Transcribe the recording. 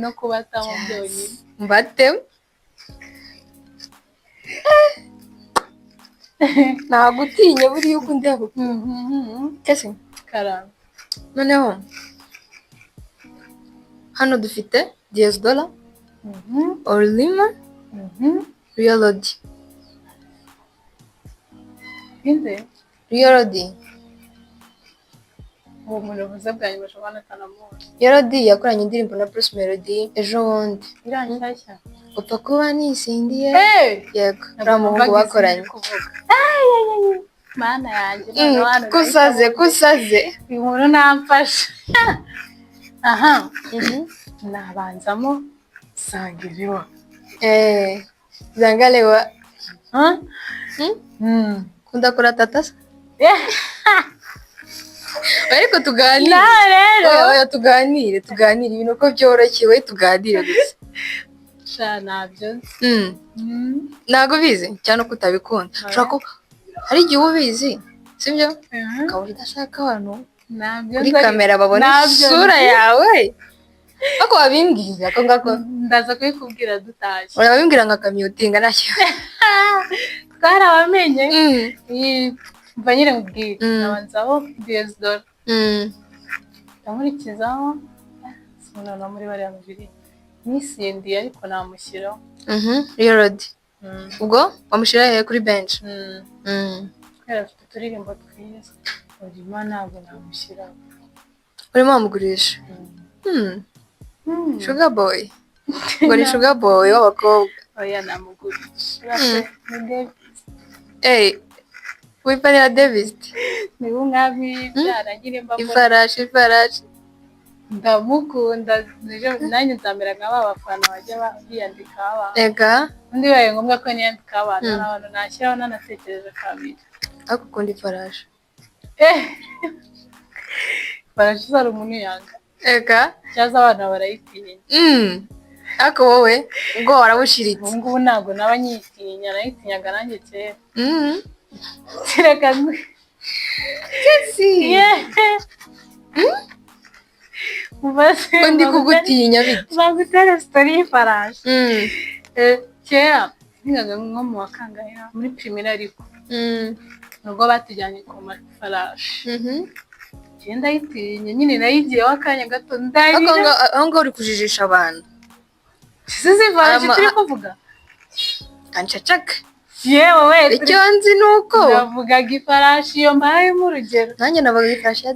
no kubatamo byonyine. mbate nagutinya buriya uko ndeba kese Karamba. noneho hano dufite $10 Orlima Realody Inde Realody uwo muyobozi bwanyu bashobora kanamuzi. Realody yakoranye indirimbo na Bruce Melody ejo bundi Iranshyashya. upfa kuba nisindiye yego uriya muhungu bakoranye Mana yanjye kusaze inkuru namfasha. Aha nabanzamo sangiriwa zangalewa kunda kuratata se ariko tuganire oya tuganire ibintu uko byoroshye tuganire gusa sha nabyo ntago bizi cyane ko utabikunda ushobora ko hari igihe ubizi sibyo ukaba udashaka abantu kuri kamera babona isura yawe ako wabimbwira ko ngako ndaza kubikubwira dutashye urabimbwira nka kamyutinga nacyo twarabamenye mva nyine mubwire nabanzaho $10 ndamurikizaho sinona muri bariya mubiri nisindiye ariko namushyiraho Realody ubwo wamushyira hehe kuri bench kubera afite uturirimbo twiza urimo ntabwo namushyiraho urimo wamugurisha sugar boy ngo ni sugar boy w'abakobwa oya namugurisha wipanira Davis ni umwami byarangire ifarashi ndamukunda nanjye nzamera nka ba bafana bajya biyandika abantu ega undi bibaye ngombwa ko niyandika abantu n'abantu nashyiraho nanatekereje kabiri ariko ukunda ifarashi ifarashi zari umuntu yanga ega cyangwa abantu barayitinya ariko wowe ubwo warabushiritse ubu ngubu ntabwo naba nyitinyaga nanjye kera reka ko ndi kugutinya bite bagutere sitori y'ifarashi kera nigaga nko mu wa kangahe muri primaire ariko nubwo batujyanye ku mafarashi genda yitinya nyine nayigiyeho akanya gato ndahira aho ngaho uri kujijisha abantu sizi ifarashi turi kuvuga kanshacaka yewe we icyo nzi ni uko navugaga ifarashi iyo mbayemo urugero nanjye navuga ifarashi ya